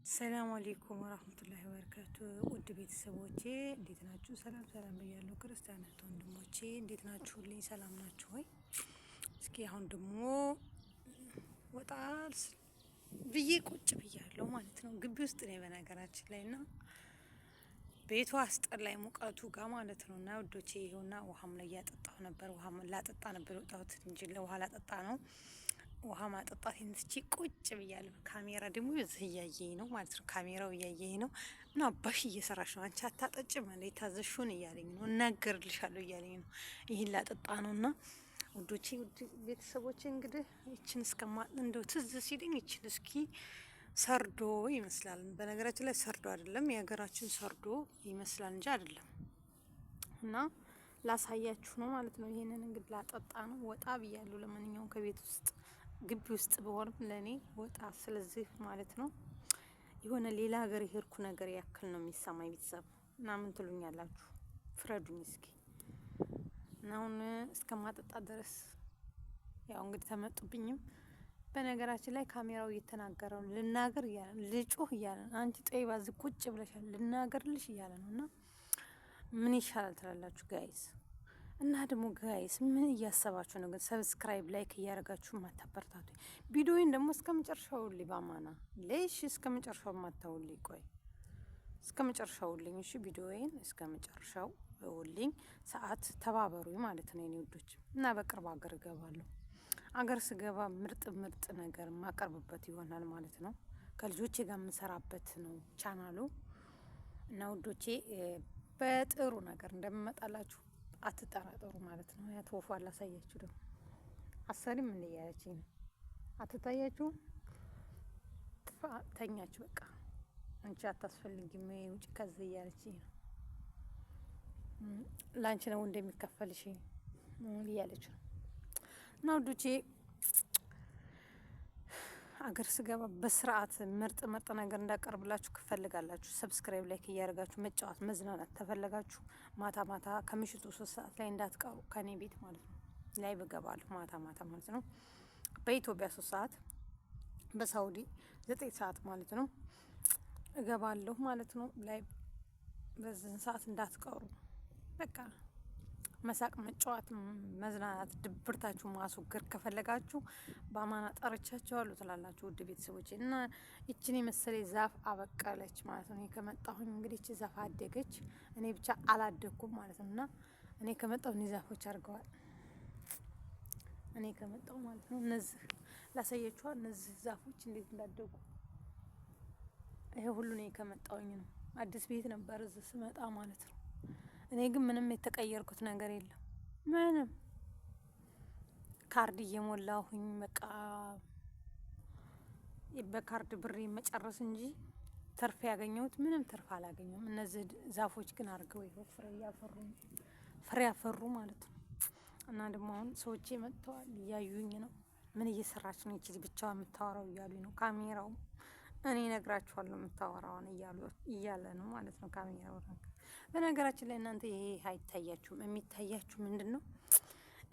ሰላም አለይኩም ወራህመቱላሂ ወበረካቱ። ውድ ቤተሰቦቼ እንዴት ናችሁ? ሰላም ብያለሁ። ክርስቲያን ወንድሞቼ እንዴት ናችሁልኝ? ሰላም ናችሁ ወይ? እስኪ አሁን ደግሞ ወጣል ብዬ ቁጭ ብያለሁ ማለት ነው። ግቢ ውስጥ ነው በነገራችን ላይ እና ቤቱ አስጠላይ ሙቀቱ ጋር ማለት ነው። እና ውዶቼ ይኸውና ውሃም ላይ እያጠጣሁ ነበር። ውሃ ላጠጣ ነበር የወጣሁት እንጂ ለውሃ ላጠጣ ነው። ውሃ ማጠጣት ትቼ ቁጭ ብያለሁ። ካሜራ ደግሞ እዚህ እያየኝ ነው ማለት ነው። ካሜራው እያየኝ ነው እና አባሽ እየሰራሽ ነው አንቺ አታጠጭም እንዴ ታዘሽውን እያለኝ ነው። እናገርልሻለሁ እያለኝ ነው። ይህን ላጠጣ ነው እና ውዶቼ ቤተሰቦቼ እንግዲህ ይችን እስከማ እንደው ትዝ ሲልኝ ይችን እስኪ ሰርዶ ይመስላል። በነገራችን ላይ ሰርዶ አይደለም የሀገራችን ሰርዶ ይመስላል እንጂ አይደለም። እና ላሳያችሁ ነው ማለት ነው። ይሄንን እንግዲህ ላጠጣ ነው። ወጣ ብያለሁ። ለማንኛውም ከቤት ውስጥ ግቢ ውስጥ በሆንም ለኔ ወጣ ስለዚህ ማለት ነው የሆነ ሌላ ሀገር የሄድኩ ነገር ያክል ነው የሚሰማኝ። ቤተሰብ እና ምን ትሉኛላችሁ? ፍረዱኝ እስኪ። እና አሁን እስከማጠጣ ድረስ ያው እንግዲህ ተመጡብኝም። በነገራችን ላይ ካሜራው እየተናገረው ልናገር እያለ ልጩህ እያለ አንቺ ጠይባ እዚህ ቁጭ ብለሻል ልናገርልሽ እያለ ነው። እና ምን ይሻላል ትላላችሁ ጋይስ? እና ደግሞ ጋይስ ምን እያሰባችሁ ነው ግን? ሰብስክራይብ ላይክ እያደረጋችሁ ማታበረታቱ ቪዲዮውን ደግሞ እስከመጨረሻው ልይ ባማና ለይሽ እስከመጨረሻው ማታውልኝ ቆይ እስከመጨረሻው ልኝ እሺ። ቪዲዮውን እስከመጨረሻው ልኝ ሰዓት ተባበሩኝ ማለት ነው የኔ ውዶች። እና በቅርብ ሀገር እገባለሁ። አገር ስገባ ምርጥ ነገር ማቀርብበት ይሆናል ማለት ነው። ከልጆቼ ጋር የምሰራበት ነው ቻናሉ። እና ውዶቼ በጥሩ ነገር እንደምመጣላችሁ አትጠራጠሩ ማለት ነው። ያ ተወፋ ላሳያችሁ ደግሞ አሰሪም ምን እያለችኝ ነው? አትታያችሁም? ተኛችሁ በቃ አንቺ አታስፈልጊም ውጭ ከዚህ እያለችኝ ነው። ላንቺ ነው እንደሚከፈልሽ እያለች ነው። እና ውዶቼ አገር ስገባ በስርዓት ምርጥ ነገር እንዳቀርብላችሁ ከፈልጋላችሁ ሰብስክራይብ ላይክ እያደረጋችሁ መጫወት መዝናናት ተፈለጋችሁ ማታ ከምሽቱ 3 ሰዓት ላይ እንዳትቀሩ ከኔ ቤት ማለት ነው። ላይ እገባለሁ ማታ ማለት ነው። በኢትዮጵያ 3 ሰዓት በሳውዲ 9 ሰዓት ማለት ነው እገባለሁ ማለት ነው። ላይ በዚህ ሰዓት እንዳትቀሩ በቃ መሳቅ መጫወት መዝናናት ድብርታችሁ ማስወገድ ከፈለጋችሁ በአማና ጠርቻችኋለሁ ትላላችሁ ውድ ቤተሰቦች። እና እቺን የመሰለ ዛፍ አበቀለች ማለት ነው። እኔ ከመጣሁኝ እንግዲህ እቺ ዛፍ አደገች፣ እኔ ብቻ አላደኩም ማለት ነው። እና እኔ ከመጣሁ እኔ ዛፎች አድርገዋል። እኔ ከመጣሁ ማለት ነው እነዚህ ላሳያችኋል። እነዚህ ዛፎች እንዴት እንዳደጉ ይሄ ሁሉ እኔ ከመጣሁኝ ነው። አዲስ ቤት ነበር እዚህ ስመጣ ማለት ነው። እኔ ግን ምንም የተቀየርኩት ነገር የለም። ምንም ካርድ እየሞላሁኝ በቃ በካርድ ብሬ መጨረስ እንጂ ትርፍ ያገኘሁት ምንም ትርፍ አላገኘሁም። እነዚህ ዛፎች ግን አድርገው ይኸው ፍሬ ያፈሩ ማለት ነው። እና ደግሞ አሁን ሰዎቼ መጥተዋል እያዩኝ ነው። ምን እየሰራች ነው ይቺ ብቻዋ የምታወራው እያሉኝ ነው። ካሜራው እኔ እነግራችኋለሁ የምታወራውን እያለ ነው ማለት ነው ካሜራው። በነገራችን ላይ እናንተ ይሄ አይታያችሁም። የሚታያችሁ ምንድን ነው?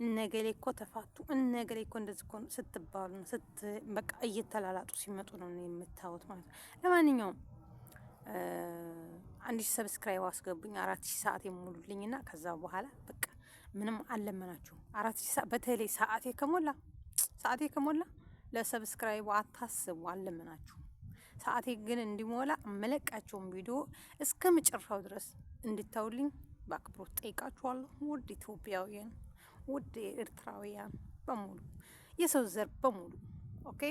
እነገሌ እኮ ተፋቱ፣ እነገሌ እኮ እንደዚህ እኮ ስትባሉ በቃ እየተላላጡ ሲመጡ ነው የምታዩት ማለት ነው። ለማንኛውም 1000 ሰብስክራይብ አስገቡኝ 4000 ሰዓት የሙሉልኝና ከዛ በኋላ በቃ ምንም አልለመናችሁም። 4000 ሰዓት በተለይ ሰዓቴ ከሞላ ለሰብስክራይቡ አታስቡ፣ አልለመናችሁም። ሰዓቴ ግን እንዲሞላ መለቃቸውን ቪዲዮ እስከ መጨረሻው ድረስ እንድታውልኝ በአክብሮት ጠይቃችኋለሁ። ውድ ኢትዮጵያውያን፣ ውድ ኤርትራውያን በሙሉ የሰው ዘር በሙሉ ኦኬ።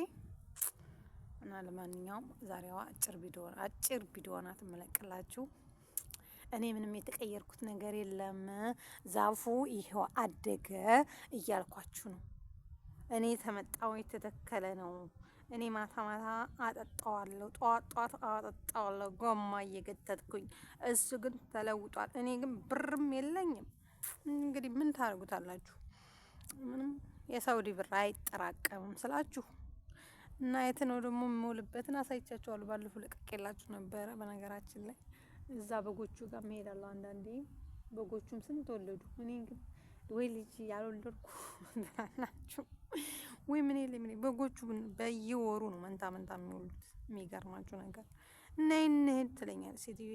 እና ለማንኛውም ዛሬዋ አጭር ቪዲዮ ናት መለቅላችሁ። እኔ ምንም የተቀየርኩት ነገር የለም። ዛፉ ይሄው አደገ እያልኳችሁ ነው። እኔ ተመጣው የተተከለ ነው። እኔ ማታ አጠጣዋለሁ፣ ጠዋት አጠጣዋለሁ ጎማ እየገተትኩኝ። እሱ ግን ተለውጧል። እኔ ግን ብርም የለኝም። እንግዲህ ምን ታደርጉታላችሁ? ምንም የሳውዲ ብር አይጠራቀምም ስላችሁ እና የት ነው ደግሞ የምውልበትን አሳይቻችኋለሁ። ባለፈው ለቀቄላችሁ ነበረ። በነገራችን ላይ እዛ በጎቹ ጋር መሄዳለሁ አንዳንዴ። በጎቹም ስንት ወለዱ። እኔ ግን ወይ ልጅ ያልወለድኩ ናችሁ ወይ ምን በጎቹ በየወሩ ነው መንታ የሚወልዱት። የሚገርማችሁ ነገር ነይ እንሂድ ትለኛለች ሴትዮ።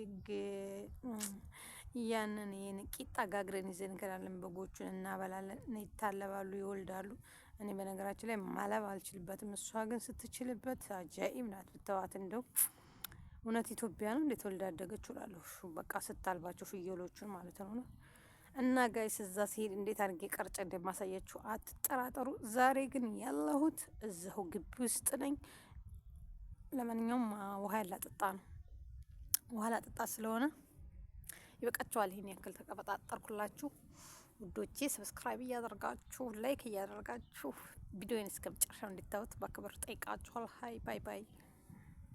ያንን ቂጣ ጋግረን ይዘን እንገናለን። በጎቹን እናበላለን፣ ይታለባሉ፣ ይወልዳሉ። እኔ በነገራችን ላይ ማለብ አልችልበትም። እሷ ግን ስትችልበት አጃኢብ ናት። ብተዋት እንደው እውነት ኢትዮጵያ ነው እንዴት ወልዳ ያደገችው እላለሁ። በቃ ስታልባቸው ፍየሎቹን ማለት ነው። እና ጋይስ እዛ ሲሄድ እንዴት አድርጌ ቀርጬ እንደማሳያችሁ አትጠራጠሩ። ዛሬ ግን ያለሁት እዛው ግቢ ውስጥ ነኝ። ለማንኛውም ውሃ ያላጠጣ ነው። ውሃ ላጠጣ ስለሆነ ይበቃችኋል። ይሄን ያክል ተቀበጣጠርኩላችሁ ውዶቼ። ሰብስክራይብ እያደረጋችሁ ላይክ እያደረጋችሁ ቪዲዮን እስከ መጨረሻው እንድታዩት በክብር ጠይቃችኋል። ሃይ ባይ ባይ።